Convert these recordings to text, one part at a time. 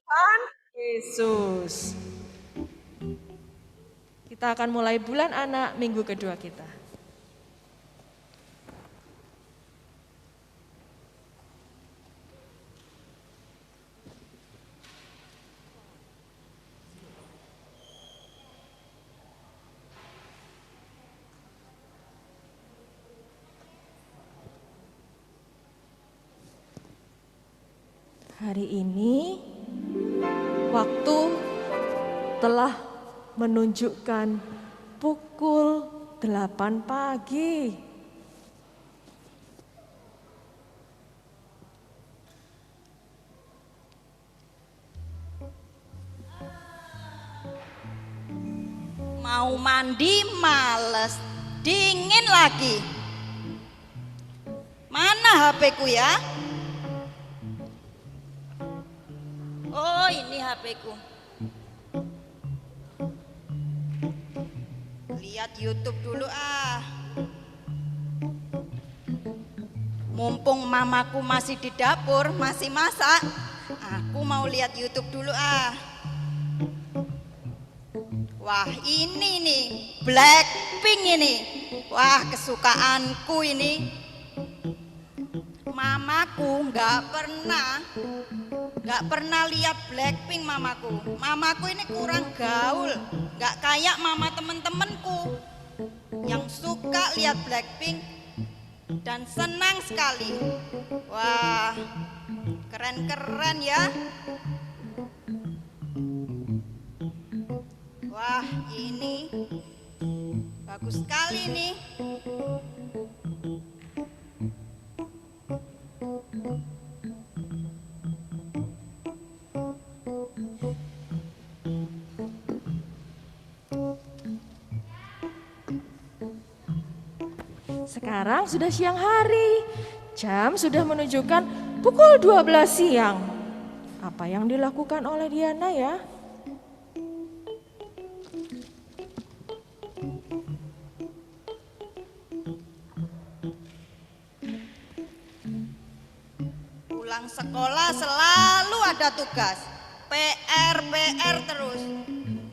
Tuhan Yesus. Kita akan mulai bulan anak minggu kedua kita. Hari ini waktu telah menunjukkan pukul 8 pagi. Mau mandi males, dingin lagi. Mana HP-ku ya? Oh, ini HP-ku. Lihat YouTube dulu ah. Mumpung mamaku masih di dapur, masih masak, aku mau lihat YouTube dulu ah. Wah, ini nih, Blackpink ini. Wah, kesukaanku ini. Mamaku nggak pernah lihat Blackpink mamaku. Mamaku ini kurang gaul, nggak kayak mama temen-temenku yang suka lihat Blackpink dan senang sekali. Wah, keren-keren ya. Wah, ini bagus sekali nih. Sekarang sudah siang hari. Jam sudah menunjukkan pukul 12 siang. Apa yang dilakukan oleh Diana ya? Pulang sekolah selalu ada tugas, PR terus.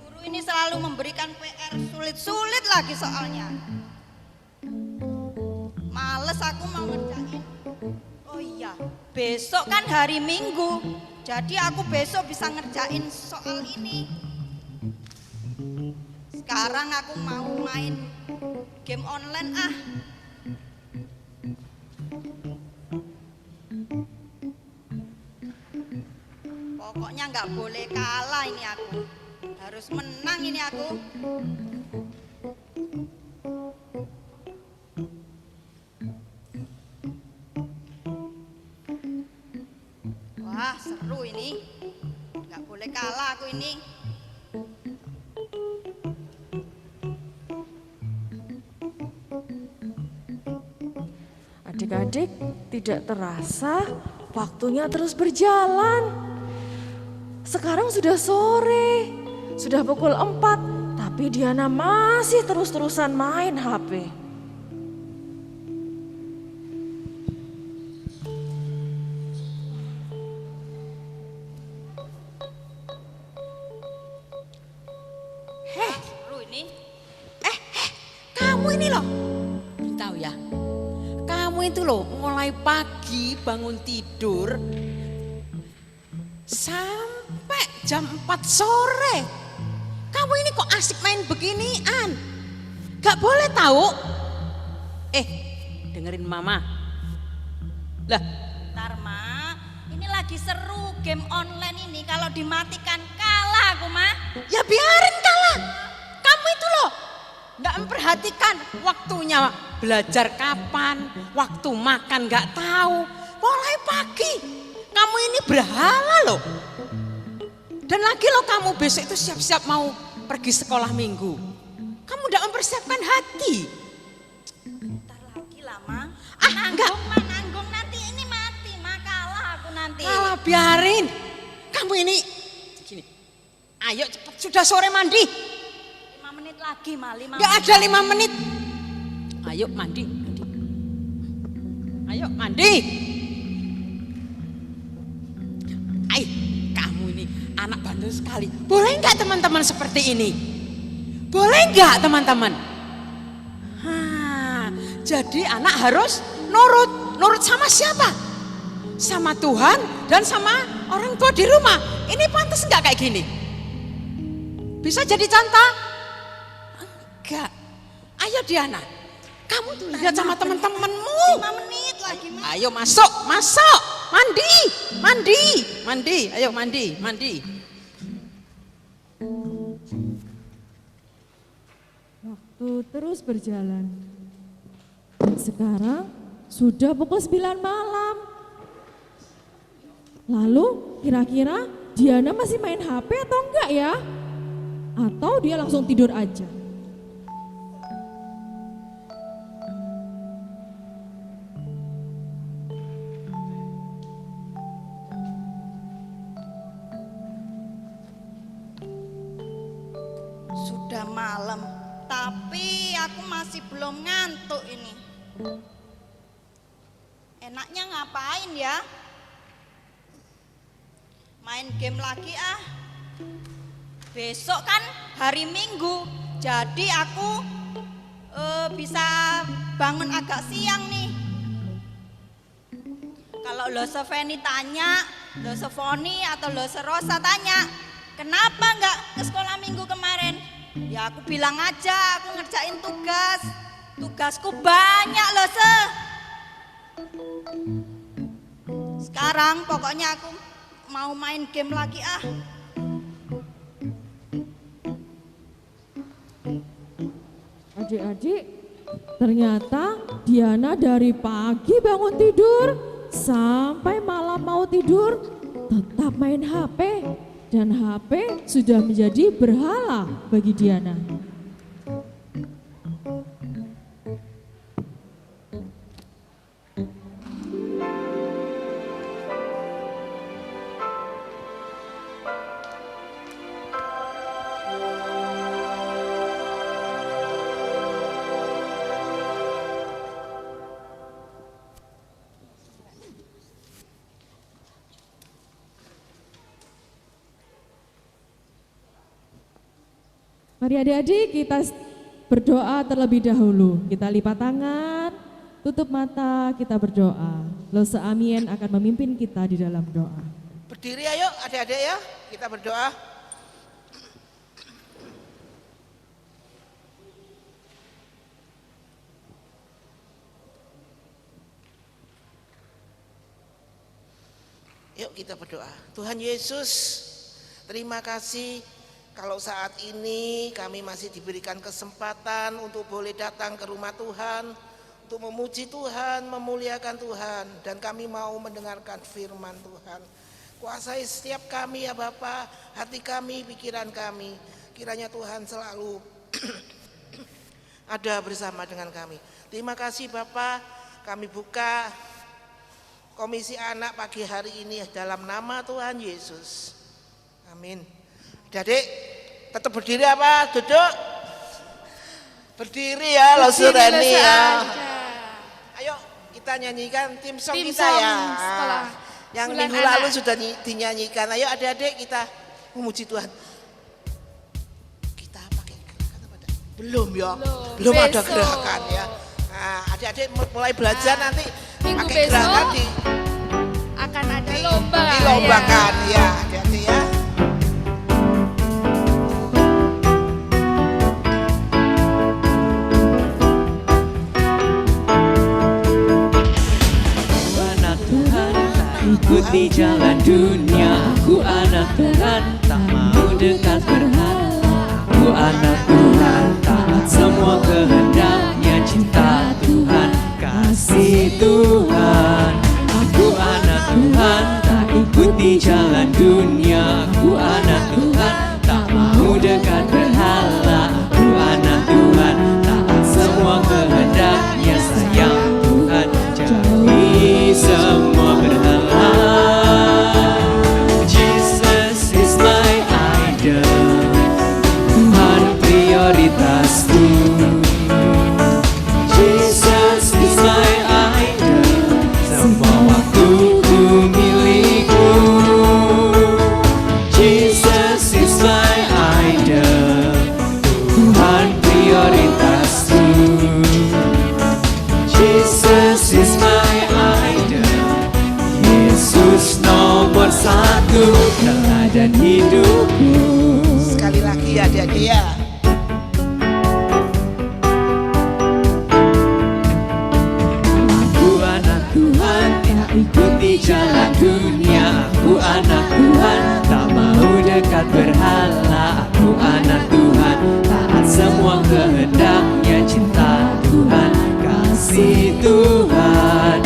Guru ini selalu memberikan PR sulit-sulit lagi soalnya. Males aku mau ngerjain. Oh iya, besok kan hari Minggu, jadi aku besok bisa ngerjain soal ini. Sekarang aku mau main game online ah. Pokoknya nggak boleh kalah ini aku. Harus menang ini aku. Wah, seru ini. Nggak boleh kalah aku ini. Adik-adik, tidak terasa waktunya terus berjalan. Sekarang sudah sore, sudah pukul 4, tapi Diana masih terus-terusan main HP. Seru ini. Kamu ini loh, tahu ya, kamu itu loh mulai pagi bangun tidur sampai jam 4 sore. Kamu ini kok asik main beginian? Gak boleh tahu. Dengerin mama. Lah, Ntar Ma, ini lagi seru game online ini. Kalau dimatikan kalah aku Ma. ya biarin kalah. Kamu itu loh gak memperhatikan waktunya belajar kapan, waktu makan gak tahu. Mulai pagi, kamu ini berhala loh. Dan lagi loh kamu besok itu siap-siap mau pergi sekolah minggu. Kamu udah mempersiapkan hati. Ntar lagi lah Ma. Enggak. Nanggung nanti ini mati Ma, kalah aku nanti. Kalah biarin. Kamu ini gini. Ayo cepet, sudah sore mandi. 5 menit lagi Ma, 5 Gak menit. ada 5 menit. Ayo mandi. Ayo mandi. Kamu ini anak bandel sekali. Boleh nggak teman-teman seperti ini? Boleh nggak teman-teman? Jadi anak harus nurut. Nurut sama siapa? Sama Tuhan dan sama orang tua di rumah. Ini pantas nggak kayak gini? Bisa jadi contoh? Enggak. Ayo Diana, kamu tuh lihat sama teman-temanmu. 5 menit lagi, Ma. Ayo masuk. Mandi. Ayo mandi. Waktu terus berjalan. Sekarang sudah pukul 9 malam. Lalu kira-kira Diana masih main HP atau enggak ya? Atau dia langsung tidur aja? Sudah malam, tapi aku masih belum ngantuk ini. Enaknya ngapain ya? Main game lagi ah. Besok kan hari Minggu, jadi aku bisa bangun agak siang nih. Kalau Lose Feni tanya, Lose Foni atau Lose Rosa tanya, kenapa nggak ke sekolah minggu kemarin? Ya aku bilang aja aku ngerjain tugas. Tugasku banyak Lose. Sekarang pokoknya aku mau main game lagi ah. Adik-adik, ternyata Diana dari pagi bangun tidur sampai malam mau tidur tetap main HP. Dan HP sudah menjadi berhala bagi Diana. Mari adik-adik kita berdoa terlebih dahulu. Kita lipat tangan, tutup mata, kita berdoa. Lose Amin akan memimpin kita di dalam doa. Berdiri ayo adik-adik ya, kita berdoa. Yuk kita berdoa. Tuhan Yesus, terima kasih kalau saat ini kami masih diberikan kesempatan untuk boleh datang ke rumah Tuhan, untuk memuji Tuhan, memuliakan Tuhan, dan kami mau mendengarkan firman Tuhan. Kuasai setiap kami ya Bapa, hati kami, pikiran kami. Kiranya Tuhan selalu ada bersama dengan kami. Terima kasih Bapa, kami buka komisi anak pagi hari ini dalam nama Tuhan Yesus. Amin. Adik, tetap berdiri apa? Duduk? Berdiri ya, Lose Reni ya. Ayo kita nyanyikan tim song kita ya. Yang minggu lalu sudah dinyanyikan. Ayo adik-adik kita memuji Tuhan. Kita pakai gerakan apa? Belum ya? Belum ada gerakan ya. Nah, adik-adik mulai belajar nanti pakai gerakan akan ada lomba. Dilombakan ya, adik-adik ya. Ikuti jalan dunia, ku anak Tuhan, tak mau dekat berhala. Ku anak Tuhan, taat semua kehendaknya, cinta Tuhan, kasih Tuhan. Aku anak Tuhan, tak ikuti jalan dunia. Ku anak Tuhan, tak mau dekat berhala. Ku anak Tuhan, taat semua kehendaknya, sayang Tuhan, jauhi semua berhala. Jesus is my idol, Tuhan prioritasku. Jesus is my idol, semua waktuku milikku. Jesus Tuhan, tak mau dekat berhala. Aku anak Tuhan, taat semua kehendaknya. Cinta Tuhan, kasih Tuhan.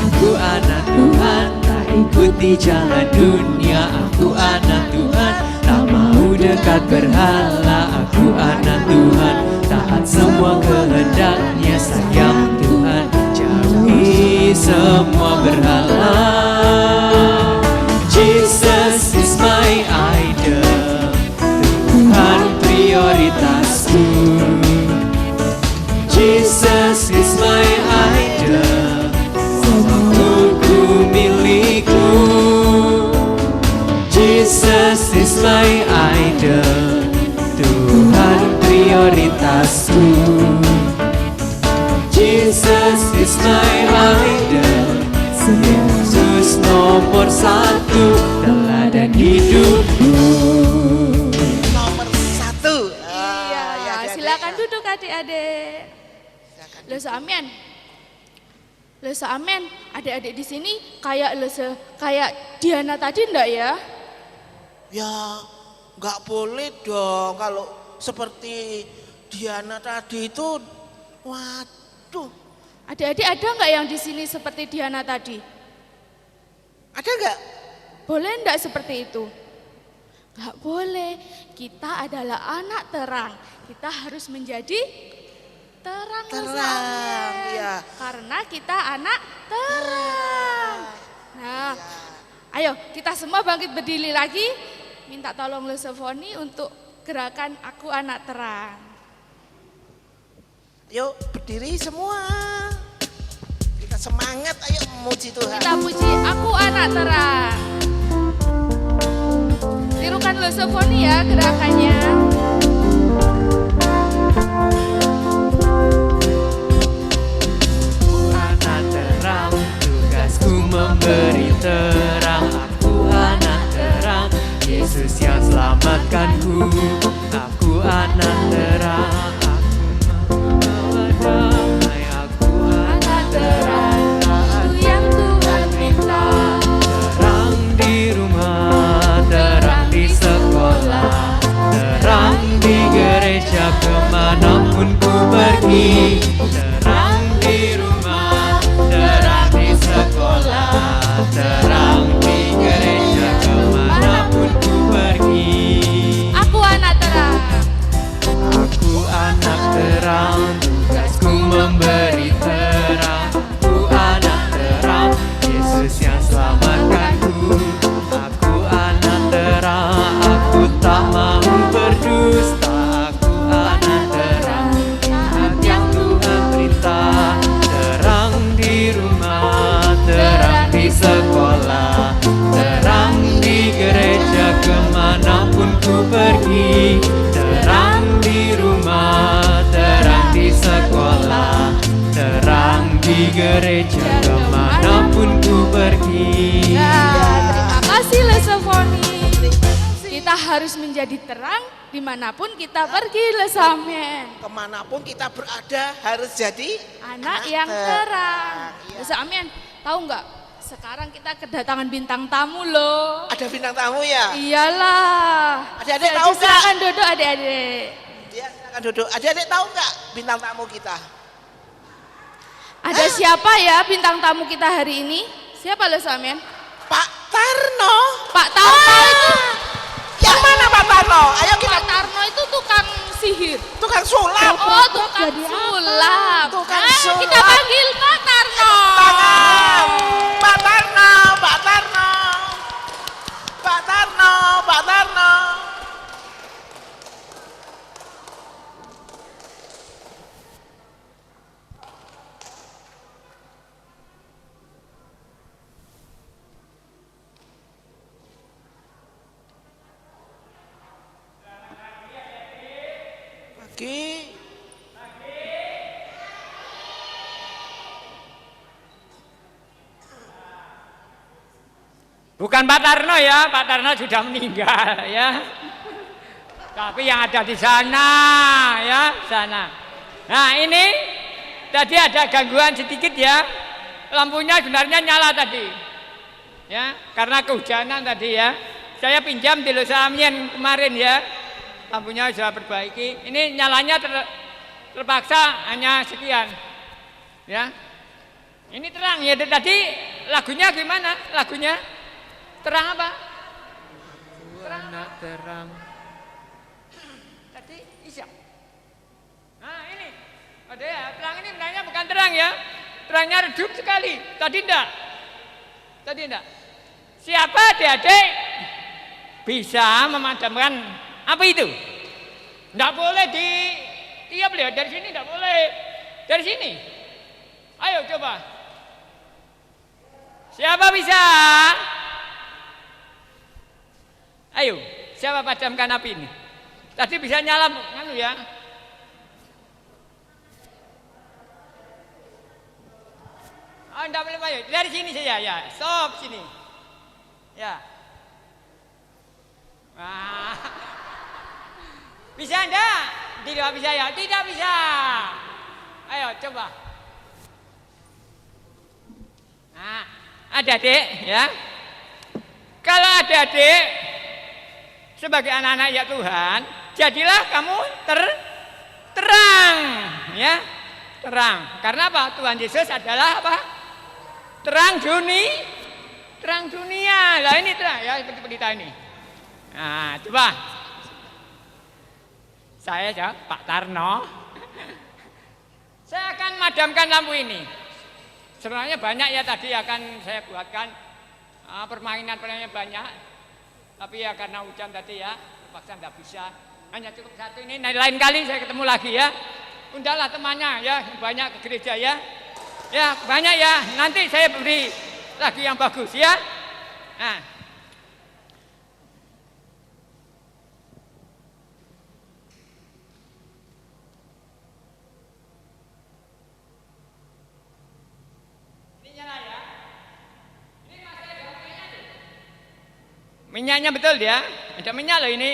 Aku anak Tuhan, tak ikuti jalan dunia. Aku anak Tuhan, tak mau dekat berhala. Aku anak Tuhan, taat semua kehendaknya. Sayang Tuhan, jauhi semua berhala. Jesus is my idol, Tuhan prioritasku. Jesus is my idol, semuaku milikku. Jesus is my idol, Tuhan prioritasku. Jesus is my idol, Yesus nomor satu, teladan hidupku. Nomor 1. Iya, silakan duduk adik-adik. Lese amin. Lese amin. Adik-adik di sini kayak Diana tadi enggak ya? Ya, nggak boleh dong kalau seperti Diana tadi itu. Waduh, Adik-adik ada nggak yang di sini seperti Diana tadi? ada nggak? Boleh enggak seperti itu? Nggak boleh. Kita adalah anak terang. Kita harus menjadi terang. Terang, iya. Karena kita anak terang. Nah, ayo kita semua bangkit berdiri lagi. Minta tolong Lesefoni untuk gerakan aku anak terang. Yuk berdiri semua. Kita semangat, ayo memuji Tuhan. Kita puji aku anak terang. Tirukan Lesefoni ya gerakannya. Anak terang, tugasku memberi terang. Aku anak terang, Yesus yang selamatkanku. Aku anak terang, aku membawa damai. Aku anak terang, Itu yang Tuhan minta. terang di rumah, terang di sekolah, terang di gereja kemanapun ku pergi. Terang di rumah, terang di sekolah, terang di gereja kemanapun ku pergi. Aku anak terang. Aku anak terang, tugasku memberi terang. Aku anak terang, Yesus yang selamatkanku. Aku anak terang, aku tak mau berdusta. Aku anak terang, taat yang Tuhan perintah. Terang di rumah, terang di sekolah, terang di gereja kemanapun ku pergi. Terang di rumah, terang di sekolah, terang di gereja kemanapun ku pergi. Ya, terima kasih Lesefoni. Kita harus menjadi terang dimanapun kita pergi Lesamen. Kemanapun kita berada harus jadi Anak yang terang. Iya. Lesamen, tahu nggak? Sekarang kita kedatangan bintang tamu loh. Ada bintang tamu ya? Iyalah. Adik-adik Jadi tahu nggak? silakan duduk adik-adik. Ya, silakan duduk. Adik-adik tahu nggak bintang tamu kita? Ada siapa ya bintang tamu kita hari ini? Siapa Lesamen? Pak Tarno. Pak Tarno itu. Yang mana Pak Tarno? Ayo kita. Pak Tarno itu tukang sihir. Tukang sulap. Oh, tukang sulap. Tukang Ayo sulap. kita panggil Pak Tarno. Tangan. Pak Tarno, Pak Tarno. Pak Tarno, Pak Tarno. Pagi. Bukan Pak Tarno ya, Pak Tarno sudah meninggal ya. Tapi yang ada di sana ya, sana. Nah ini tadi ada gangguan sedikit ya. Lampunya sebenarnya nyala tadi. Ya, karena kehujanan tadi ya. Saya pinjam di Los Amien kemarin ya. Lampunya sudah perbaiki. Ini nyalanya terpaksa hanya sekian. Ya. Ini terang ya. Tadi lagunya gimana? Lagunya terang apa? Anak terang. Tadi isya. Nah ini. Ada ya. Terang ini sebenarnya bukan terang ya. Terangnya redup sekali. Tadi enggak. Siapa adik-adik bisa memadamkan api itu? Enggak boleh tiap lihat dari sini, enggak boleh. Dari sini. Ayo coba. Siapa bisa? Ayo, siapa padamkan api ini? Tadi bisa nyala kan ya? Oh, enggak boleh ayo. Dari sini saja ya. Stop sini. Ya. Wah. Bisa enggak? Tidak bisa ya? Tidak bisa. Ayo coba. Nah, adik-adik ya. Kalau adik-adik sebagai anak-anak ya Tuhan, jadilah kamu terang ya. Terang. Karena apa? Tuhan Yesus adalah apa? Terang dunia. Lah ini terang ya seperti kita ini. Nah, coba. Saya ya, Pak Tarno. Saya akan madamkan lampu ini. Sebenarnya banyak ya tadi akan saya buatkan permainan-permainan banyak. Tapi ya karena hujan tadi ya, terpaksa enggak bisa. Hanya cukup satu ini. Nah, lain kali saya ketemu lagi ya. Undahlah temannya ya, banyak ke gereja ya. Ya, banyak ya. Nanti saya beri lagi yang bagus ya. Nah. Ini nyala ya. Ini masih ada minyaknya tuh. Minyaknya betul ya. Ada minyak loh ini.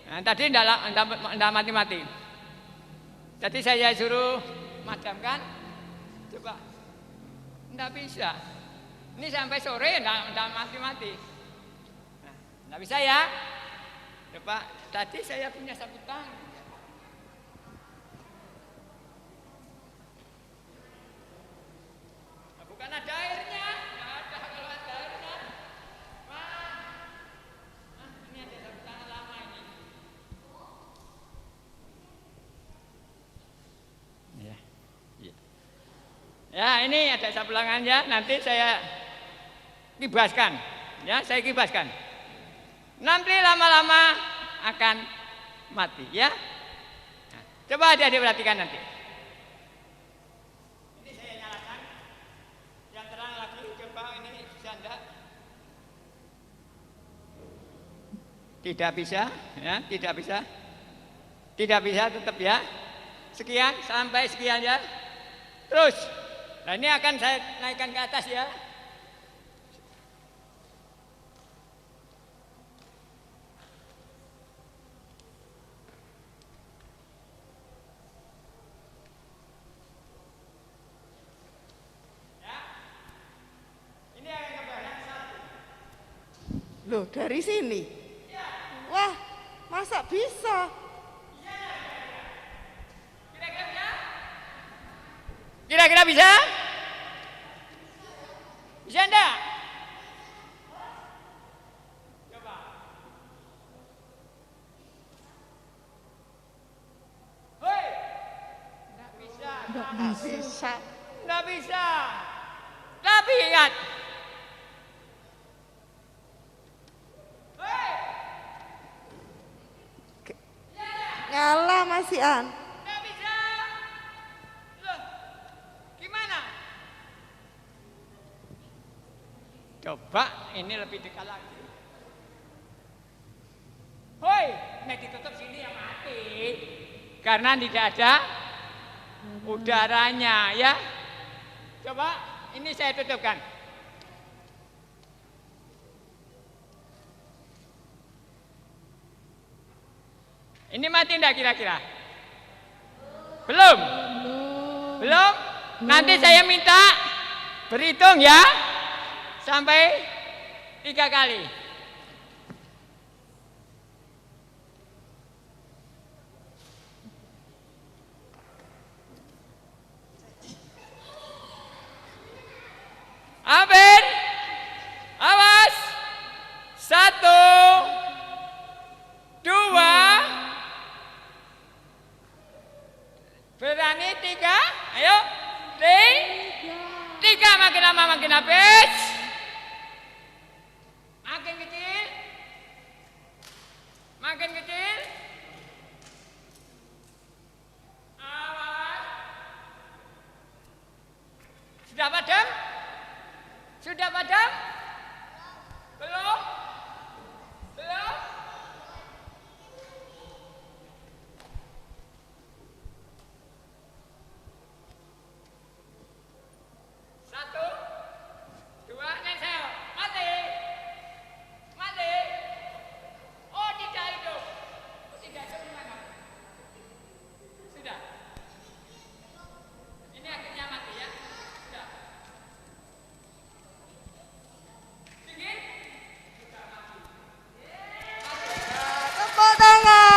Nah, tadi enggak mati-mati. Jadi saya suruh madamkan. Coba, enggak bisa. Ini sampai sore enggak mati-mati. Nah, enggak bisa ya. Coba, tadi saya punya sapu tangan. Nah, bukan ada airnya, enggak ada kalau ada airnya. Wah, ini ada sapu tangan lama ini. Ya. Ya ini ada sapu tangannya, nanti saya kibaskan, ya saya kibaskan. Nanti lama-lama akan mati, ya. Nah, coba adik-adik perhatikan nanti. Ini saya nyalakan, yang terang lagi, coba ini bisa enggak? Tidak bisa, ya tidak bisa, tetap ya. Sekian sampai sekian ya, terus. Nah ini akan saya naikkan ke atas ya. Ya. Ini akan ke bawah yang satu. Loh, dari sini? Wah, masa bisa? Kira-kira bisa? Bisa enggak? Coba. Hoi. Enggak bisa. Enggak bisa. Tapi ingat. Hoi. Nyala masih An. Enggak bisa. Loh. Gimana? Coba ini lebih dekat lagi. Hoi, ini ditutup sini ya mati. Karena tidak ada udaranya ya. Coba ini saya tutupkan. Ini mati enggak kira-kira? Belum? Belum? Nanti saya minta berhitung ya. Sampai 3 kali. Hampir. Awas. 1, 2. Berani 3. Ayo. 3 makin lama makin habis. Makin kecil. Makin kecil. Awas. Sudah padam? Sudah padam? Belum? Belum? Satu, 2, nensel, mati, mati. Oh tidak hidup, tidak hidup gimana? Sudah. Ini akhirnya mati ya. Sudah. Dingin? Sudah mati. Tepuk tangan.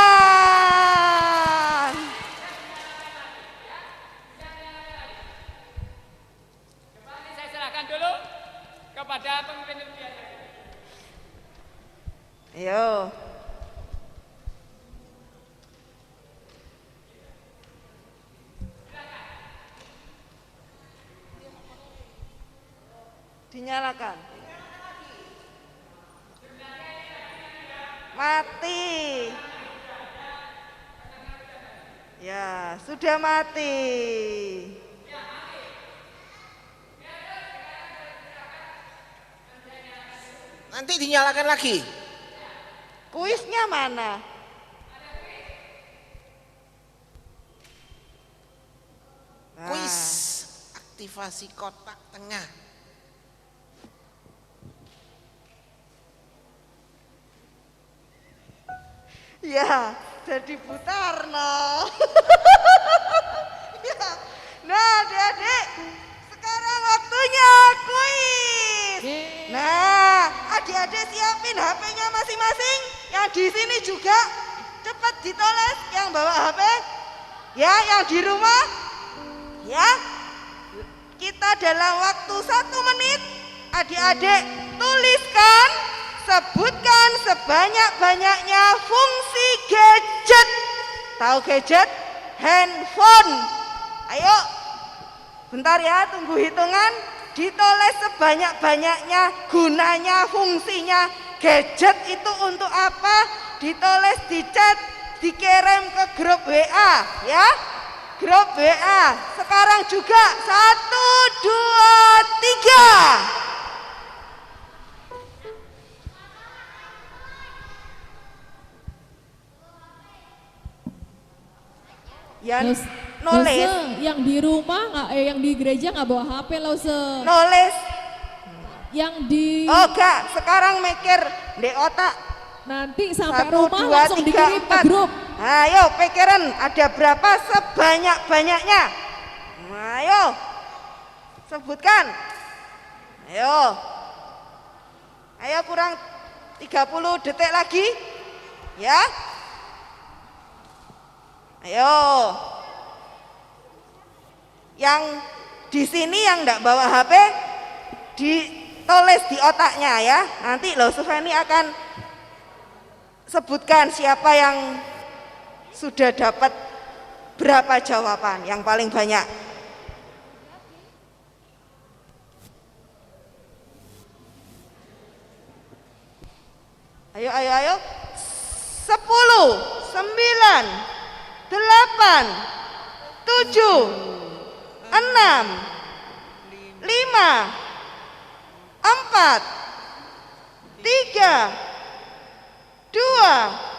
Kembali saya serahkan dulu kepada pemimpin ujian. Ayo. Dinyalakan. Mati. Ya, sudah mati. Nanti dinyalakan lagi. Kuisnya mana? Nah, Kuis aktivasi kotak tengah. ya, jadi Butarno. Ya. Nah, adik-adik, sekarang waktunya kuis. Nah, adik-adik siapin HP-nya masing-masing. Yang di sini juga cepat ditoles yang bawa HP. Ya, yang di rumah. Ya. Kita dalam waktu 1 menit, adik-adik tuliskan, sebutkan sebanyak-banyaknya fungsi gadget. Tahu gadget? Handphone. Ayo, bentar ya, tunggu hitungan. Ditulis sebanyak-banyaknya gunanya, fungsinya. Gadget itu untuk apa? Ditulis di chat, dikirim ke grup WA, ya. Grup WA. Sekarang juga 1, 2, 3. Yang nulis, yang di rumah nggak, yang di gereja nggak bawa HP lo nulis. Yang di Oh enggak, sekarang mikir di otak. nanti sampai 1, rumah 2, langsung 3, dikirim ke 4. grup. Ayo pikiran ada berapa sebanyak-banyaknya. Ayo sebutkan. Ayo. Ayo kurang 30 detik lagi. Ya. Ayo. Yang di sini yang enggak bawa HP ditulis di otaknya ya. Nanti loh Sufeni akan sebutkan siapa yang sudah dapat berapa jawaban yang paling banyak. Ayo, ayo, ayo. 10, 9, 8, 7, 6, 5, 4, 3, 2,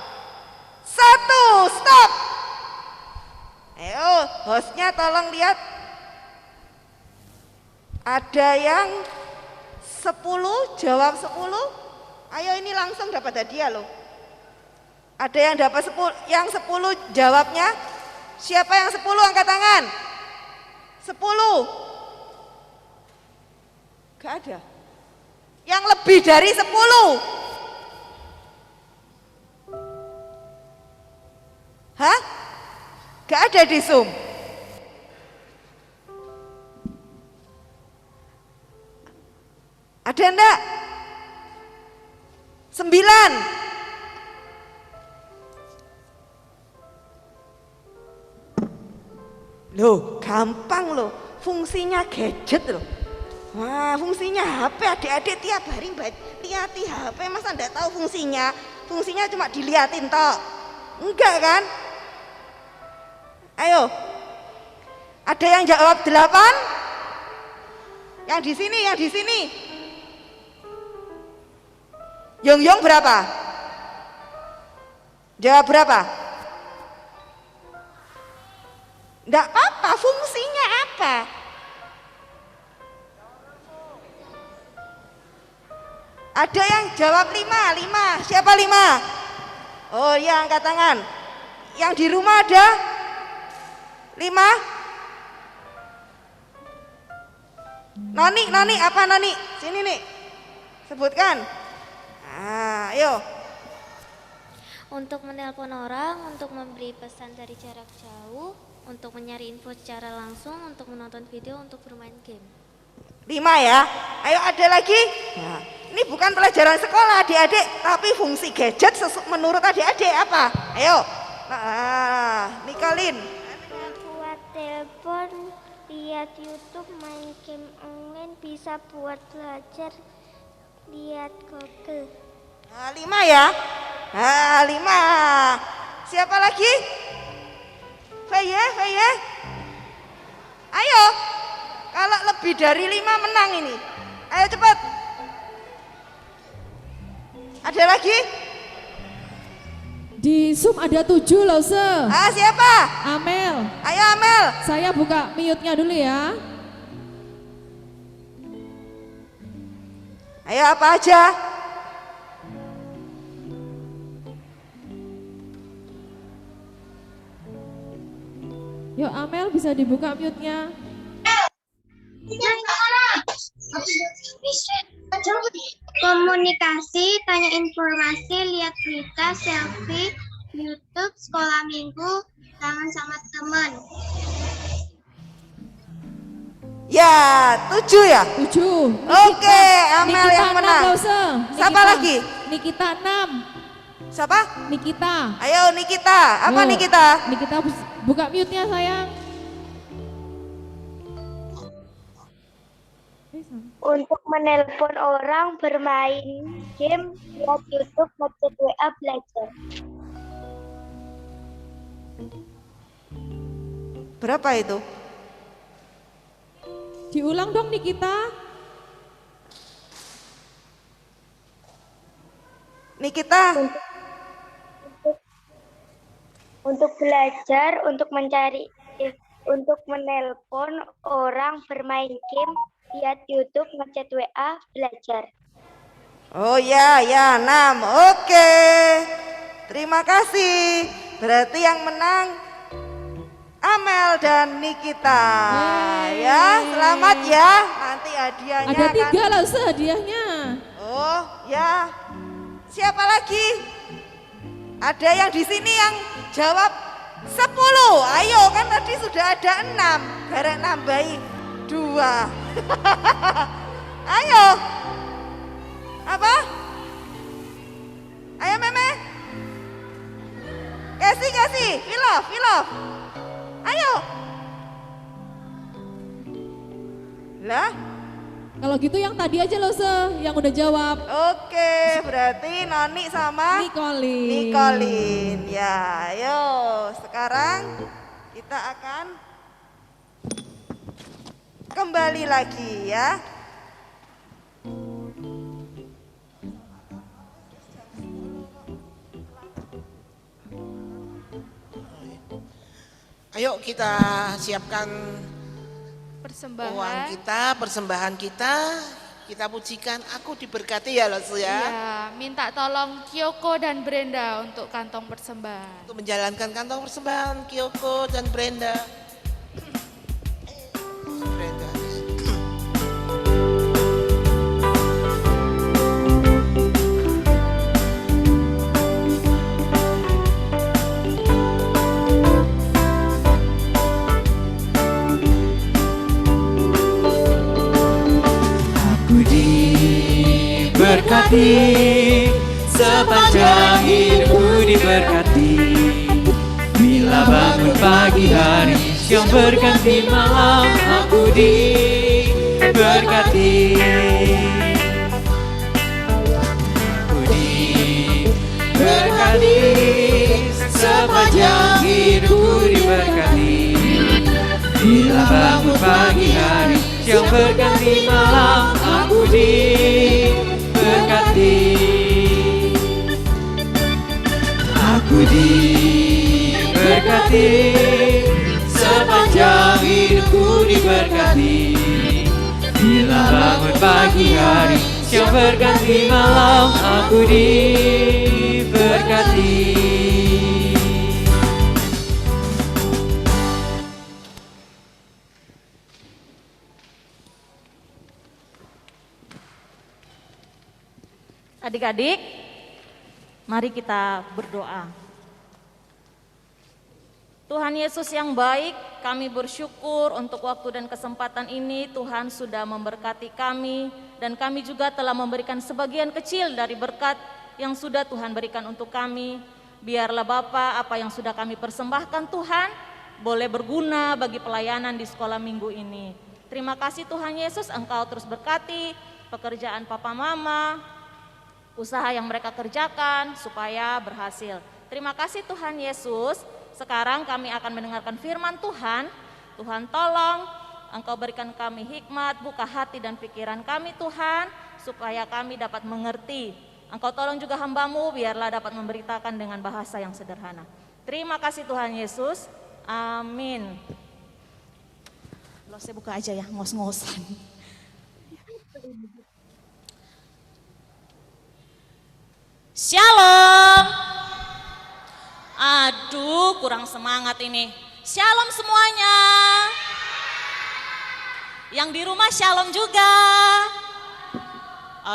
1, stop. Ayo, hostnya tolong lihat. Ada yang 10 jawab 10. Ayo ini langsung dapat hadiah loh. Ada yang dapat 10, yang 10 jawabnya. Siapa yang 10 angkat tangan? 10. Gak ada. Yang lebih dari 10. Hah? Gak ada di Zoom. Ada enggak? 9. Loh, gampang loh. Fungsinya gadget loh. Wah, fungsinya HP. Adik-adik tiap hari lihat HP, masa enggak tahu fungsinya? Fungsinya cuma diliatin toh. Enggak kan? Ayo. Ada yang jawab 8? Yang di sini, yang di sini. Yong berapa? Jawab berapa? Enggak apa-apa, fungsinya apa? Ada yang jawab 5. Siapa 5? Oh iya, angkat tangan. Yang di rumah ada 5? Noni, apa Noni? Sini nih, sebutkan. Ayo. Untuk menelpon orang, untuk memberi pesan dari jarak jauh, untuk mencari info secara langsung, untuk menonton video, untuk bermain game. 5 ya. Ayo ada lagi. Nah, ini bukan pelajaran sekolah adik-adik, tapi fungsi gadget menurut adik-adik apa? Ayo. Nikolin. Buat telepon, lihat YouTube, main game online, bisa buat belajar, lihat Google. 5 ya. 5. Siapa lagi? Faye. Ayo. Kalau lebih dari 5 menang ini. Ayo cepat. Ada lagi? Di Zoom ada 7 loh, Se. Siapa? Amel. Ayo Amel. Saya buka mute-nya dulu ya. Ayo apa aja? Yuk Amel, bisa dibuka mute-nya. Komunikasi, tanya informasi, lihat berita, selfie, YouTube, sekolah minggu, kangen sama teman. Ya, 7 ya? 7. Oke, Amel yang menang. Loh, Se. Siapa lagi? Nikita 6. Siapa? Nikita. Ayo Nikita. Apa Yuk, Nikita? Nikita buka mute-nya sayang. Untuk menelpon orang, bermain game, lihat YouTube, ngechat WA, belajar. Berapa itu? Diulang dong Nikita. Nikita. Untuk belajar, untuk mencari, untuk menelpon orang, bermain game, lihat YouTube, ngechat WA, belajar. Oh ya, 6. Oke. Terima kasih. Berarti yang menang Amel dan Nikita. Ya, selamat ya. Nanti hadiahnya Ada 3 akan... loh, Se, hadiahnya. Oh, ya. Siapa lagi? Ada yang di sini yang jawab 10. Ayo, kan tadi sudah ada 6. Garek nambahi 2. Ayo. Apa? Ayo Meme. Kasih. Filof. Ayo. Lah. Kalau gitu yang tadi aja loh, Se, yang udah jawab. Oke, berarti Noni sama Nikolin. Ya, ayo. Sekarang kita akan kembali lagi ya. Ayo kita siapkan uang kita, persembahan kita pujikan. Aku diberkati ya Los ya. Iya, minta tolong Kyoko dan Brenda untuk kantong persembahan. Untuk menjalankan kantong persembahan Kyoko dan Brenda. Brenda. diberkati, sepanjang hidupku diberkati. Bila bangun pagi hari, siang berganti malam, aku diberkati. Aku diberkati, sepanjang hidupku diberkati. Bila bangun pagi hari, siang berganti malam, aku diberkati. Aku diberkati, sepanjang hidupku diberkati. Bila bangun pagi hari, siang berganti malam, aku diberkati. Adik-adik, mari kita berdoa. Tuhan Yesus yang baik, kami bersyukur untuk waktu dan kesempatan ini. Tuhan sudah memberkati kami dan kami juga telah memberikan sebagian kecil dari berkat yang sudah Tuhan berikan untuk kami. Biarlah Bapa, apa yang sudah kami persembahkan Tuhan boleh berguna bagi pelayanan di sekolah minggu ini. Terima kasih Tuhan Yesus, Engkau terus berkati pekerjaan Papa Mama, usaha yang mereka kerjakan supaya berhasil. Terima kasih Tuhan Yesus. Sekarang kami akan mendengarkan firman Tuhan. Tuhan tolong Engkau berikan kami hikmat, buka hati dan pikiran kami Tuhan, supaya kami dapat mengerti. Engkau tolong juga hamba-Mu biarlah dapat memberitakan dengan bahasa yang sederhana. Terima kasih Tuhan Yesus. Amin. Loh, saya buka aja ya, ngos-ngosan. Shalom. Aduh, kurang semangat ini. Shalom semuanya. Yang di rumah shalom juga.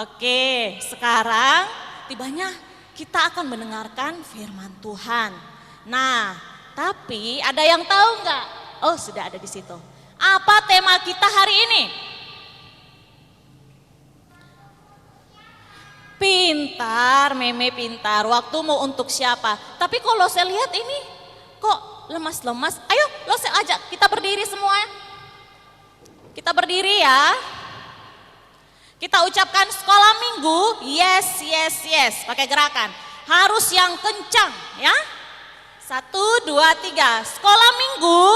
Oke, sekarang tibanya kita akan mendengarkan firman Tuhan. Nah, tapi ada yang tahu nggak? Oh, sudah ada di situ. Apa tema kita hari ini? Pintar, Meme pintar. Waktumu untuk siapa? Tapi kalau saya lihat ini kok lemas-lemas. Ayo, lo saya ajak kita berdiri semua. Kita berdiri ya. Kita ucapkan sekolah minggu. Yes, yes, yes. Pakai gerakan. Harus yang kencang ya. 1, 2, 3. Sekolah minggu.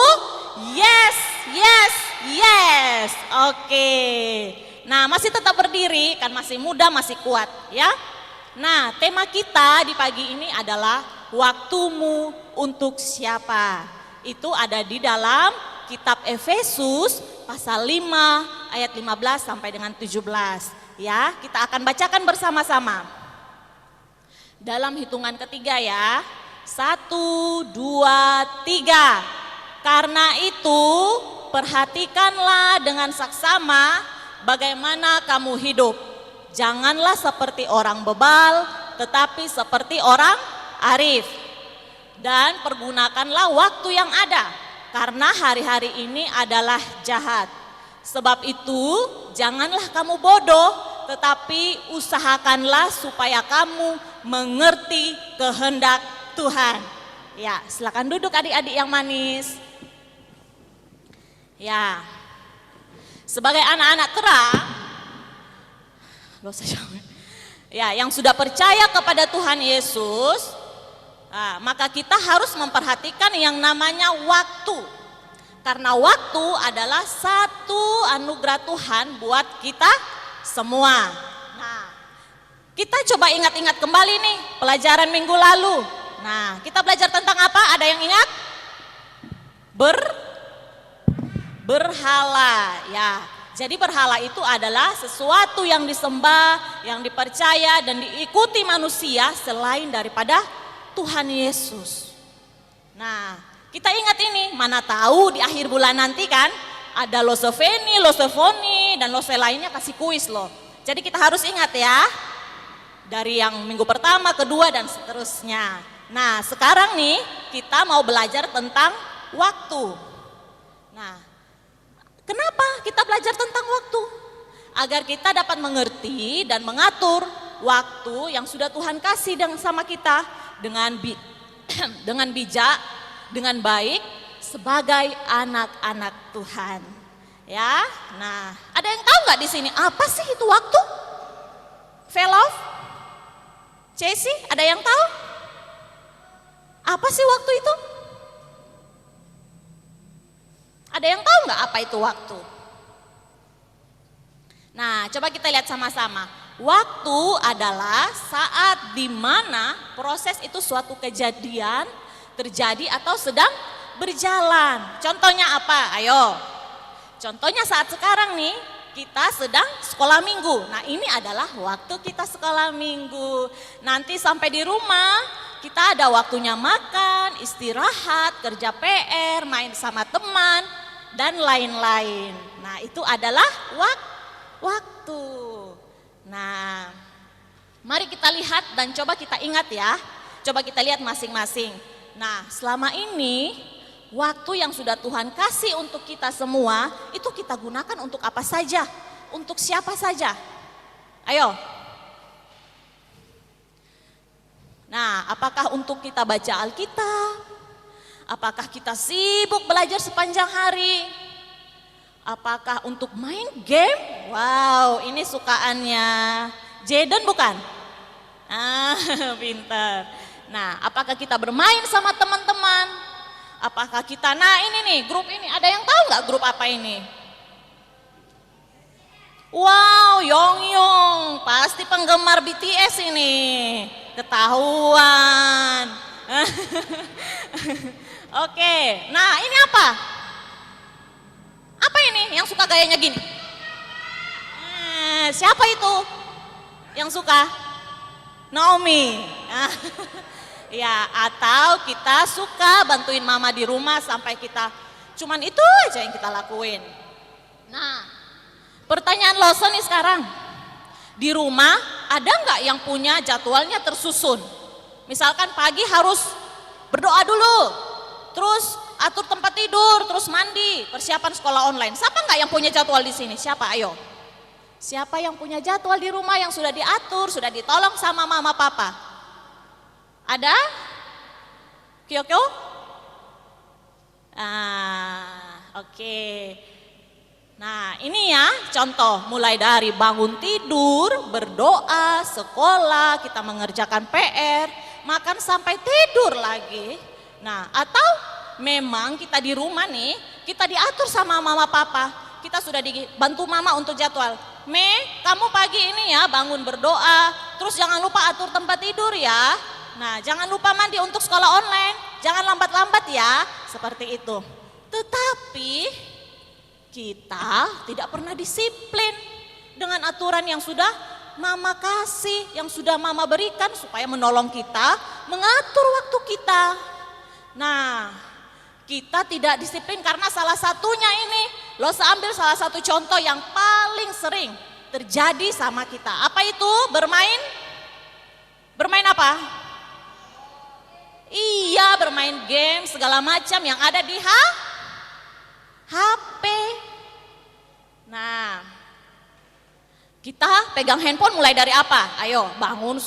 Yes, yes, yes. Oke. Nah, masih tetap berdiri, kan masih muda, masih kuat ya. Nah, tema kita di pagi ini adalah waktumu untuk siapa. Itu ada di dalam kitab Efesus pasal 5 ayat 15 sampai dengan 17 ya. Kita akan bacakan bersama-sama. Dalam hitungan ketiga ya. 1, 2, 3. Karena itu perhatikanlah dengan saksama bagaimana kamu hidup. Janganlah seperti orang bebal, tetapi seperti orang arif. Dan pergunakanlah waktu yang ada, karena hari-hari ini adalah jahat. Sebab itu, janganlah kamu bodoh, tetapi usahakanlah supaya kamu mengerti kehendak Tuhan. Ya, silakan duduk adik-adik yang manis. Ya. Sebagai anak-anak terang, ya, yang sudah percaya kepada Tuhan Yesus, maka kita harus memperhatikan yang namanya waktu. Karena waktu adalah satu anugerah Tuhan buat kita semua. Nah, kita coba ingat-ingat kembali nih pelajaran minggu lalu. Nah, kita belajar tentang apa? Ada yang ingat? Berhala ya. Jadi berhala itu adalah sesuatu yang disembah, yang dipercaya dan diikuti manusia selain daripada Tuhan Yesus. Nah, kita ingat ini, mana tahu di akhir bulan nanti kan ada losefeni, losefoni dan lose lainnya kasih kuis loh. Jadi kita harus ingat ya. Dari yang minggu pertama, kedua dan seterusnya. Nah, sekarang nih kita mau belajar tentang waktu. Nah, kenapa kita belajar tentang waktu? Agar kita dapat mengerti dan mengatur waktu yang sudah Tuhan kasih sama kita dengan dengan bijak, dengan baik sebagai anak-anak Tuhan. Ya, nah ada yang tahu nggak di sini apa sih itu waktu? Velov, Cesi, ada yang tahu? Apa sih waktu itu? Ada yang tahu nggak apa itu waktu? Nah, coba kita lihat sama-sama. Waktu adalah saat di mana proses itu suatu kejadian terjadi atau sedang berjalan. Contohnya apa? Ayo. Contohnya saat sekarang nih, kita sedang sekolah minggu. Nah, ini adalah waktu kita sekolah minggu. Nanti sampai di rumah, kita ada waktunya makan, istirahat, kerja PR, main sama teman, dan lain-lain. Nah, itu adalah waktu. Nah, mari kita lihat dan coba kita ingat ya. Coba kita lihat masing-masing. Nah, selama ini waktu yang sudah Tuhan kasih untuk kita semua, itu kita gunakan untuk apa saja? Untuk siapa saja? Ayo. Nah, apakah untuk kita baca Alkitab? Apakah kita sibuk belajar sepanjang hari? Apakah untuk main game? Wow, ini sukaannya Jaden bukan? Ah, pintar. Nah, apakah kita bermain sama teman-teman? Apakah kita, nah ini nih grup ini, ada yang tahu nggak grup apa ini? Wow, Yongyong, pasti penggemar BTS ini, ketahuan. Oke, nah ini apa? Apa ini yang suka gayanya gini? Siapa itu yang suka? Naomi. Ya, atau kita suka bantuin mama di rumah sampai kita cuman itu aja yang kita lakuin. Nah, pertanyaan Lawson nih sekarang, di rumah ada nggak yang punya jadwalnya tersusun? Misalkan pagi harus berdoa dulu, terus atur tempat tidur, terus mandi, persiapan sekolah online. Siapa nggak yang punya jadwal di sini? Siapa? Ayo. Siapa yang punya jadwal di rumah yang sudah diatur, sudah ditolong sama mama papa? Ada? Kyokyo? Oke. Nah, ini ya contoh, mulai dari bangun tidur, berdoa, sekolah, kita mengerjakan PR, makan sampai tidur lagi. Nah, atau memang kita di rumah nih, kita diatur sama mama papa, kita sudah dibantu mama untuk jadwal. Kamu pagi ini ya bangun berdoa, terus jangan lupa atur tempat tidur ya. Nah, jangan lupa mandi untuk sekolah online, jangan lambat-lambat ya, seperti itu. Tetapi kita tidak pernah disiplin dengan aturan yang sudah mama kasih, yang sudah mama berikan supaya menolong kita mengatur waktu kita. Nah, kita tidak disiplin karena salah satunya ini, lo ambil salah satu contoh yang paling sering terjadi sama kita. Apa itu? Bermain? Bermain apa? Iya, bermain game segala macam yang ada di HP. Nah, kita pegang handphone mulai dari apa? Ayo, bangun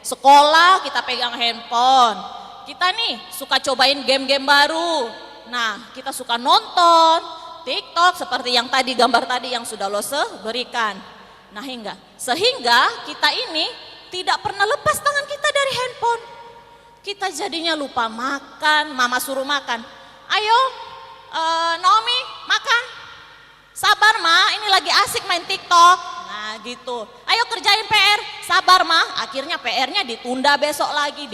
sekolah kita pegang handphone. Kita nih suka cobain game-game baru. Nah, kita suka nonton TikTok seperti yang tadi, gambar tadi yang sudah lo berikan. Nah, sehingga kita ini tidak pernah lepas tangan kita dari handphone. Kita jadinya lupa makan, mama suruh makan. Ayo, Naomi makan. Sabar ma, ini lagi asik main TikTok. Nah gitu, ayo kerjain PR, sabar ma. Akhirnya PR-nya ditunda besok lagi.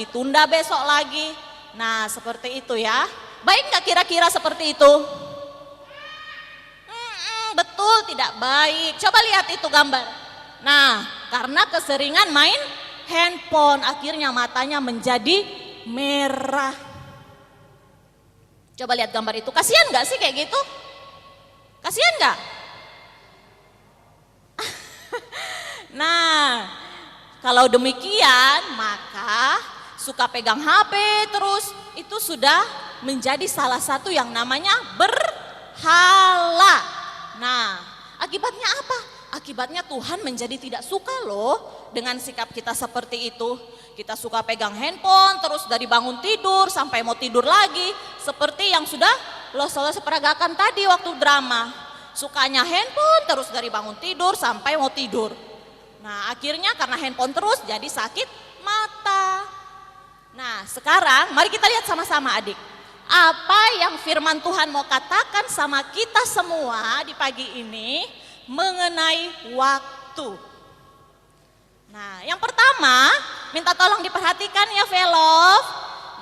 Nah seperti itu ya. Baik gak kira-kira seperti itu? Betul, tidak baik. Coba lihat itu gambar. Nah, karena keseringan main handphone, akhirnya matanya menjadi merah. Coba lihat gambar itu. Kasihan gak sih kayak gitu? Kasihan gak? Nah, kalau demikian maka suka pegang HP terus itu sudah menjadi salah satu yang namanya berhala. Nah, akibatnya apa? Akibatnya Tuhan menjadi tidak suka loh dengan sikap kita seperti itu. Kita suka pegang handphone terus dari bangun tidur sampai mau tidur lagi. Seperti yang sudah lo peragakan tadi waktu drama. Sukanya handphone terus dari bangun tidur sampai mau tidur. Nah akhirnya karena handphone terus jadi sakit mata. Nah sekarang mari kita lihat sama-sama adik. Apa yang firman Tuhan mau katakan sama kita semua di pagi ini mengenai waktu. Nah, yang pertama, minta tolong diperhatikan ya Velov.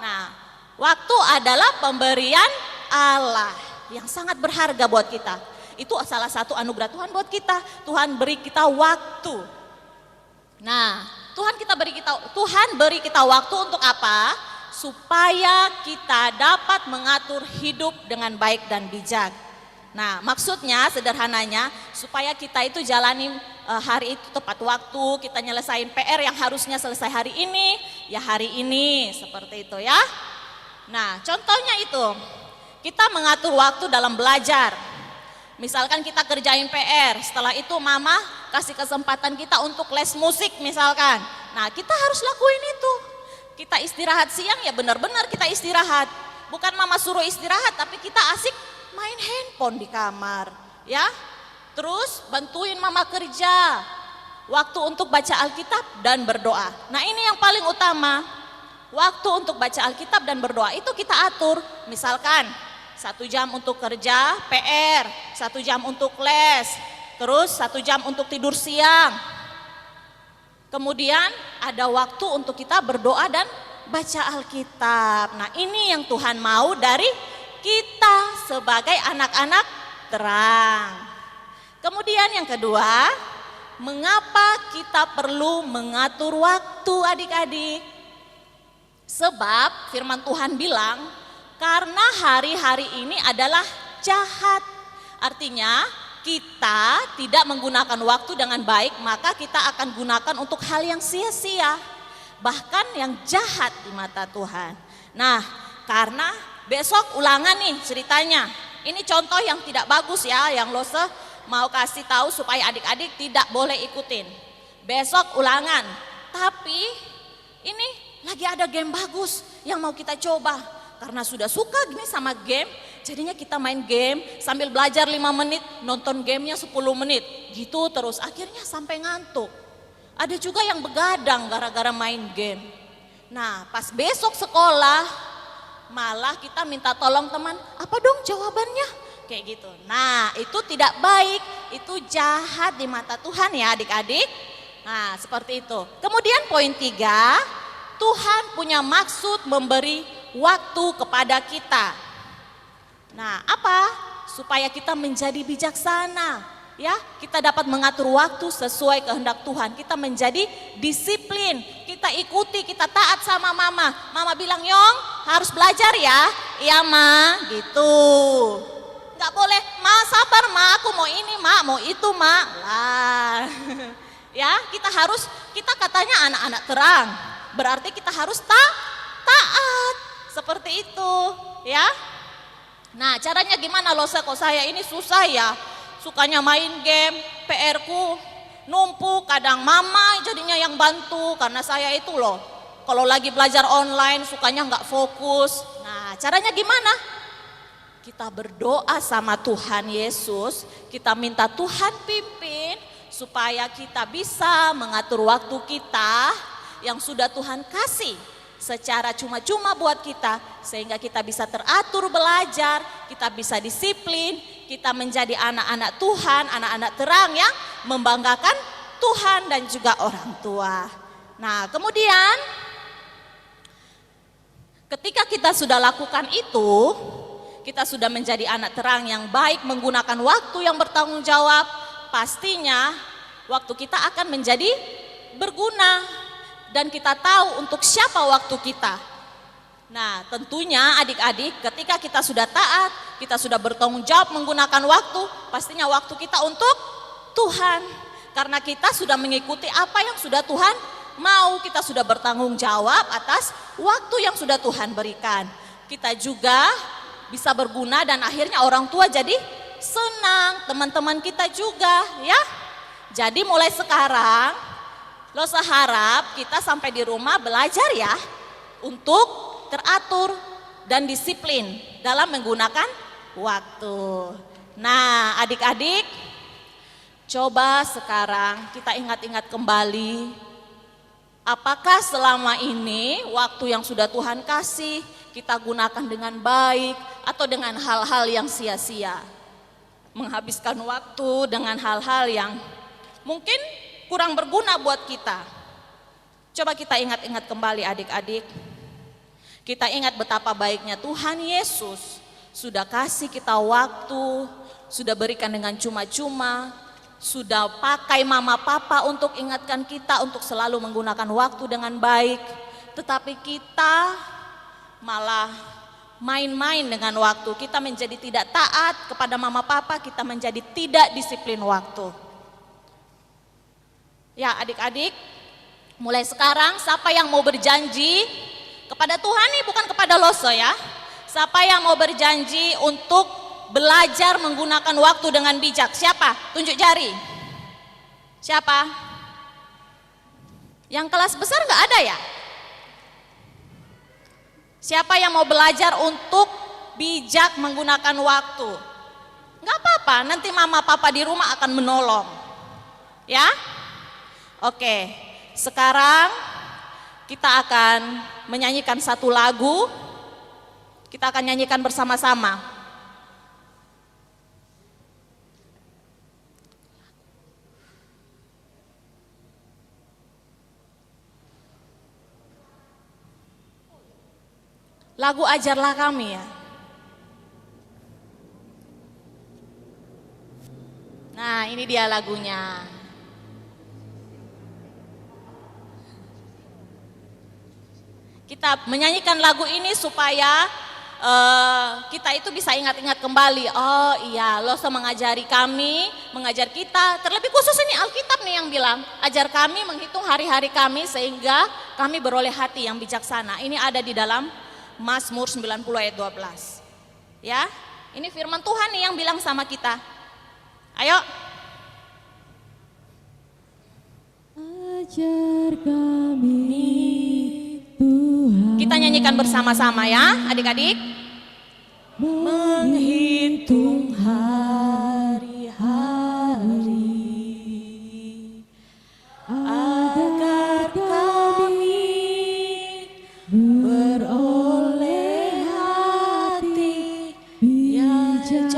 Nah, waktu adalah pemberian Allah yang sangat berharga buat kita. Itu salah satu anugerah Tuhan buat kita. Tuhan beri kita waktu. Nah, Tuhan beri kita waktu untuk apa? Supaya kita dapat mengatur hidup dengan baik dan bijak. Nah, maksudnya sederhananya supaya kita itu jalani hari itu tepat waktu, kita nyelesain PR yang harusnya selesai hari ini, ya hari ini, seperti itu ya. Nah, contohnya itu, kita mengatur waktu dalam belajar. Misalkan kita kerjain PR, setelah itu mama kasih kesempatan kita untuk les musik misalkan. Nah, kita harus lakuin itu. Kita istirahat siang ya benar-benar kita istirahat. Bukan mama suruh istirahat, tapi kita asik main handphone di kamar, ya. Terus bantuin mama kerja, waktu untuk baca Alkitab dan berdoa. Nah ini yang paling utama, waktu untuk baca Alkitab dan berdoa itu kita atur. Misalkan 1 jam untuk kerja, PR, 1 jam untuk les, terus 1 jam untuk tidur siang. Kemudian ada waktu untuk kita berdoa dan baca Alkitab. Nah ini yang Tuhan mau dari kita sebagai anak-anak terang. Kemudian yang kedua, mengapa kita perlu mengatur waktu adik-adik? Sebab firman Tuhan bilang, karena hari-hari ini adalah jahat. Artinya kita tidak menggunakan waktu dengan baik, maka kita akan gunakan untuk hal yang sia-sia. Bahkan yang jahat di mata Tuhan. Nah, karena besok ulangan nih ceritanya. Ini contoh yang tidak bagus ya, yang Lose mau kasih tahu supaya adik-adik tidak boleh ikutin. Besok ulangan, tapi ini lagi ada game bagus yang mau kita coba. Karena sudah suka gini sama game, jadinya kita main game sambil belajar 5 menit, nonton gamenya 10 menit. Gitu terus, akhirnya sampai ngantuk. Ada juga yang begadang gara-gara main game. Nah pas besok sekolah, malah kita minta tolong teman, apa dong jawabannya? Kayak gitu. Nah itu tidak baik, itu jahat di mata Tuhan ya adik-adik. Nah seperti itu. Kemudian poin 3, Tuhan punya maksud memberi waktu kepada kita. Nah apa? Supaya kita menjadi bijaksana. Ya, kita dapat mengatur waktu sesuai kehendak Tuhan. Kita menjadi disiplin. Kita ikuti, kita taat sama mama. Mama bilang, "Yong, harus belajar ya." "Iya, Ma." Gitu. Gak boleh, "Ma sabar Ma, aku mau ini Ma, mau itu Ma." Lah. Ya, kita katanya anak-anak terang. Berarti kita harus taat. Seperti itu, ya. Nah, caranya gimana Lose? Kok saya ini susah ya? Sukanya main game, PR-ku numpuk, kadang mama jadinya yang bantu karena saya itu loh. Kalau lagi belajar online sukanya nggak fokus. Nah, caranya gimana? Kita berdoa sama Tuhan Yesus, kita minta Tuhan pimpin supaya kita bisa mengatur waktu kita yang sudah Tuhan kasih secara cuma-cuma buat kita, sehingga kita bisa teratur belajar, kita bisa disiplin, kita menjadi anak-anak Tuhan, anak-anak terang yang membanggakan Tuhan dan juga orang tua. Nah kemudian ketika kita sudah lakukan itu, kita sudah menjadi anak terang yang baik, menggunakan waktu yang bertanggung jawab, pastinya waktu kita akan menjadi berguna. Dan kita tahu untuk siapa waktu kita. Nah tentunya adik-adik ketika kita sudah taat, kita sudah bertanggung jawab menggunakan waktu, pastinya waktu kita untuk Tuhan. Karena kita sudah mengikuti apa yang sudah Tuhan mau, kita sudah bertanggung jawab atas waktu yang sudah Tuhan berikan. Kita juga bisa berguna dan akhirnya orang tua jadi senang, teman-teman kita juga ya. Jadi mulai sekarang Lo seharap kita sampai di rumah belajar ya untuk teratur dan disiplin dalam menggunakan waktu. Nah, adik-adik, coba sekarang kita ingat-ingat kembali, apakah selama ini waktu yang sudah Tuhan kasih kita gunakan dengan baik atau dengan hal-hal yang sia-sia? Menghabiskan waktu dengan hal-hal yang mungkin kurang berguna buat kita. Coba kita ingat-ingat kembali adik-adik. Kita ingat betapa baiknya Tuhan Yesus sudah kasih kita waktu, sudah berikan dengan cuma-cuma, sudah pakai mama papa untuk ingatkan kita untuk selalu menggunakan waktu dengan baik. Tetapi kita malah main-main dengan waktu, kita menjadi tidak taat kepada mama papa, kita menjadi tidak disiplin waktu. Ya adik-adik, mulai sekarang siapa yang mau berjanji kepada Tuhan nih, bukan kepada Loso ya. Siapa yang mau berjanji untuk belajar menggunakan waktu dengan bijak? Siapa? Tunjuk jari. Siapa? Yang kelas besar nggak ada ya? Siapa yang mau belajar untuk bijak menggunakan waktu? Nggak apa-apa, nanti mama papa di rumah akan menolong. Ya? Oke, sekarang kita akan menyanyikan satu lagu. Kita akan nyanyikan bersama-sama. Lagu Ajarlah Kami ya. Nah, ini dia lagunya. Kita menyanyikan lagu ini supaya kita itu bisa ingat-ingat kembali. Oh iya, Loso mengajari kami, mengajar kita. Terlebih khusus ini Alkitab nih yang bilang, ajar kami menghitung hari-hari kami sehingga kami beroleh hati yang bijaksana. Ini ada di dalam Mazmur 90 ayat 12. Ya, ini firman Tuhan nih yang bilang sama kita. Ayo. Ajar kami Tuhan. Kita nyanyikan bersama-sama ya, adik-adik. Menghitung hari-hari agar kami beroleh hati bijaksana.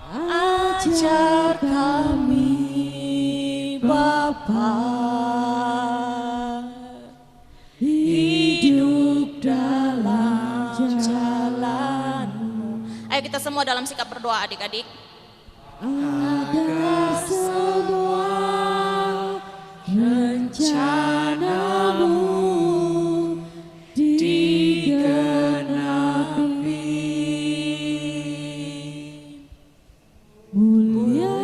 Ajar kami Bapa, hidup dalam jalan-Mu. Ayo kita semua dalam sikap berdoa adik-adik. Agar semua rencana-Mu digenapi. Mulia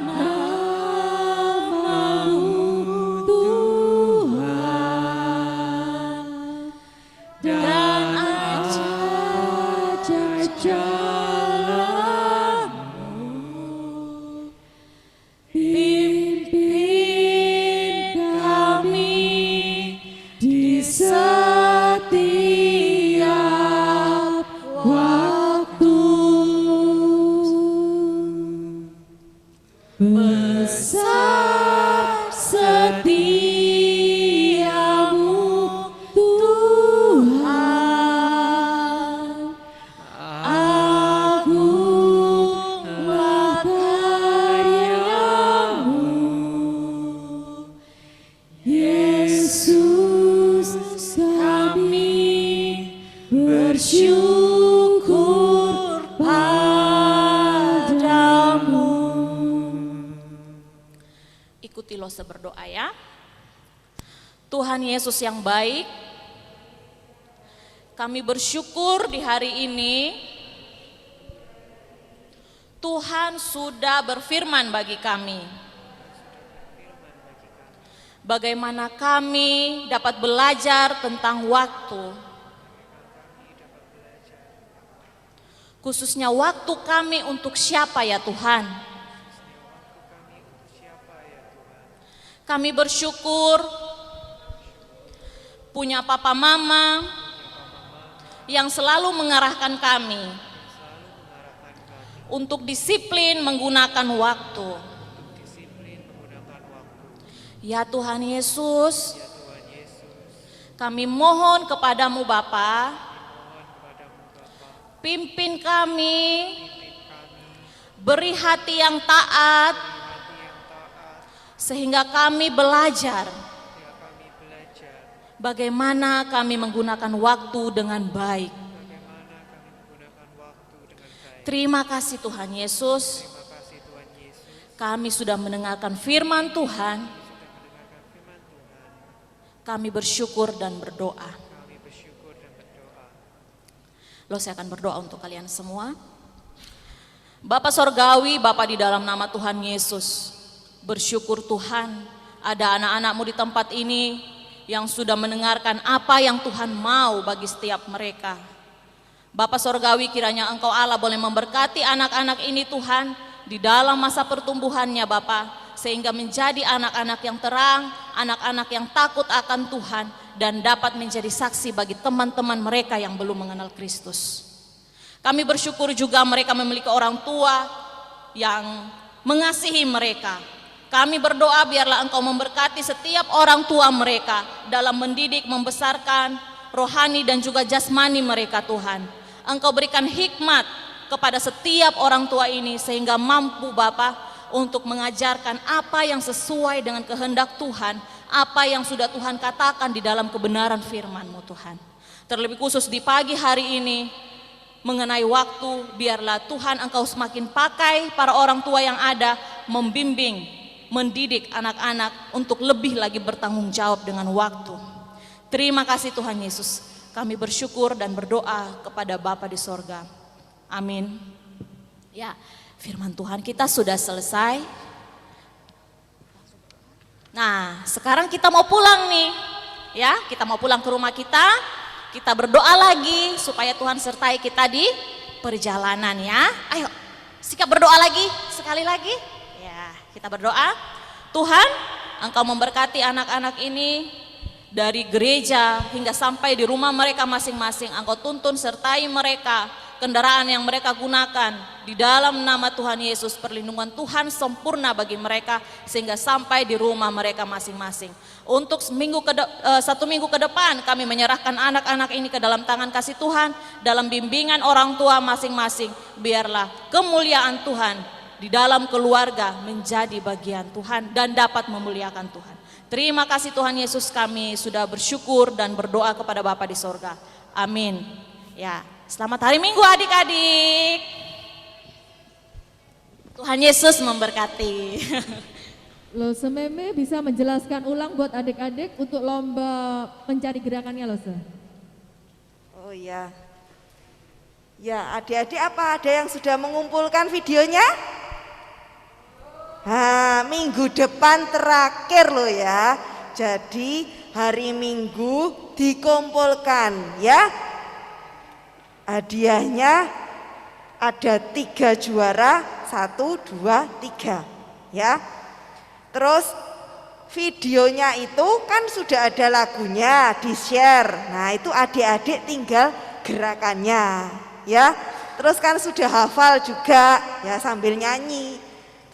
nama-Mu Tuhan, dan ajar jalan-Mu. Pimpin kami di setiap waktu. Besar setiamu Tuhan, agunglah karya-Mu. Yesus, kami bersyukur padamu. Ikuti Loso berdoa ya. Tuhan Yesus yang baik, kami bersyukur di hari ini Tuhan sudah berfirman bagi kami. Bagaimana kami dapat belajar tentang waktu. Khususnya waktu kami untuk siapa ya Tuhan? Kami bersyukur punya papa mama yang selalu mengarahkan kami untuk disiplin menggunakan waktu. Ya Tuhan Yesus, kami mohon kepadamu Bapa, pimpin kami, beri hati yang taat, sehingga kami belajar bagaimana kami menggunakan waktu dengan baik. Terima kasih Tuhan Yesus, kami sudah mendengarkan firman Tuhan. Kami bersyukur dan berdoa. Loh, saya akan berdoa untuk kalian semua. Bapa Sorgawi, Bapa di dalam nama Tuhan Yesus, bersyukur Tuhan ada anak-anak-Mu di tempat ini yang sudah mendengarkan apa yang Tuhan mau bagi setiap mereka. Bapa Sorgawi, kiranya Engkau Allah boleh memberkati anak-anak ini Tuhan di dalam masa pertumbuhannya Bapa, sehingga menjadi anak-anak yang terang, anak-anak yang takut akan Tuhan, dan dapat menjadi saksi bagi teman-teman mereka yang belum mengenal Kristus. Kami bersyukur juga mereka memiliki orang tua yang mengasihi mereka. Kami berdoa biarlah Engkau memberkati setiap orang tua mereka dalam mendidik, membesarkan rohani dan juga jasmani mereka Tuhan. Engkau berikan hikmat kepada setiap orang tua ini sehingga mampu Bapa untuk mengajarkan apa yang sesuai dengan kehendak Tuhan, apa yang sudah Tuhan katakan di dalam kebenaran firman-Mu Tuhan. Terlebih khusus di pagi hari ini mengenai waktu, biarlah Tuhan Engkau semakin pakai para orang tua yang ada membimbing, mendidik anak-anak untuk lebih lagi bertanggung jawab dengan waktu. Terima kasih Tuhan Yesus, kami bersyukur dan berdoa kepada Bapa di sorga. Amin. Ya, firman Tuhan kita sudah selesai. Nah, sekarang kita mau pulang nih. Ya, kita mau pulang ke rumah kita. Kita berdoa lagi supaya Tuhan sertai kita di perjalanan ya. Ayo, sikap berdoa lagi, sekali lagi. Ya, kita berdoa. Tuhan, Engkau memberkati anak-anak ini dari gereja hingga sampai di rumah mereka masing-masing. Engkau tuntun sertai mereka, kendaraan yang mereka gunakan. Di dalam nama Tuhan Yesus, perlindungan Tuhan sempurna bagi mereka sehingga sampai di rumah mereka masing-masing. Untuk satu minggu ke depan kami menyerahkan anak-anak ini ke dalam tangan kasih Tuhan, dalam bimbingan orang tua masing-masing. Biarlah kemuliaan Tuhan di dalam keluarga menjadi bagian Tuhan dan dapat memuliakan Tuhan. Terima kasih Tuhan Yesus, kami sudah bersyukur dan berdoa kepada Bapa di sorga. Amin. Ya, selamat hari Minggu adik-adik. Tuhan Yesus memberkati. Lose Meme bisa menjelaskan ulang buat adik-adik untuk lomba mencari gerakannya Lose. Oh iya. Ya, adik-adik apa ada yang sudah mengumpulkan videonya? Minggu depan terakhir loh ya. Jadi hari Minggu dikumpulkan ya. Hadiahnya ada 3 juara, 1, 2, 3 ya. Terus videonya itu kan sudah ada lagunya, di-share. Nah itu adik-adik tinggal gerakannya ya. Terus kan sudah hafal juga ya, sambil nyanyi,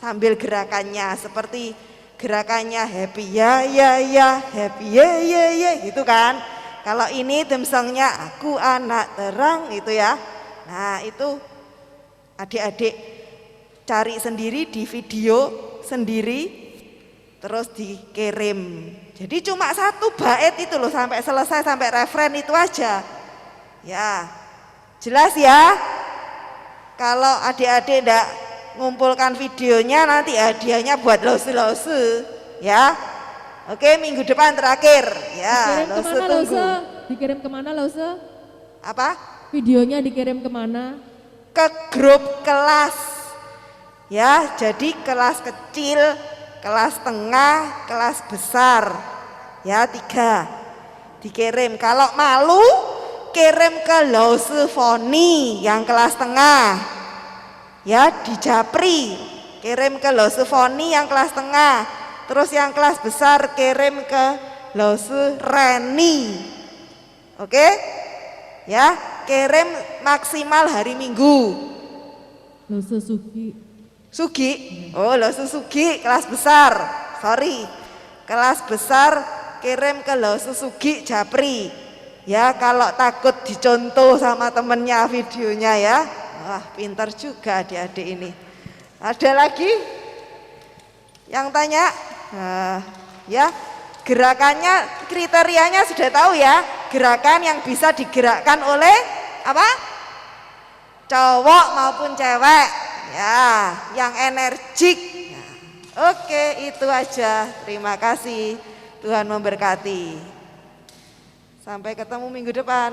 sambil gerakannya, seperti gerakannya happy ya ya ya, happy ya ya ya gitu kan. Kalau ini theme songnya Aku Anak Terang itu ya. Nah itu adik-adik cari sendiri di video sendiri, terus dikirim. Jadi cuma 1 bait itu loh, sampai selesai, sampai referen itu aja. Ya, jelas ya. Kalau adik-adik enggak ngumpulkan videonya, nanti hadiahnya buat lose-lose ya. Oke, minggu depan terakhir ya. Dikirim kemana Lose? Dikirim kemana Lose? Apa? Videonya dikirim kemana? Ke grup kelas ya. Jadi kelas kecil, kelas tengah, kelas besar ya, 3 dikirim. Kalau malu kirim ke Losefoni yang kelas tengah. Ya, di Japri. Kirim ke Losefoni yang kelas tengah. Terus yang kelas besar kirim ke Losereni. Oke? Ya, kirim maksimal hari Minggu. Lose Sugi. Sugi. Oh, Lose Sugi kelas besar. Sorry. Kelas besar kirim ke Lose Sugi Japri. Ya, kalau takut dicontoh sama temennya videonya ya. Wah, pintar juga adik-adik ini. Ada lagi yang tanya? Nah, ya, gerakannya, kriterianya sudah tahu ya. Gerakan yang bisa digerakkan oleh apa? Cowok maupun cewek. Ya, yang energik. Ya. Oke, itu aja. Terima kasih. Tuhan memberkati. Sampai ketemu minggu depan.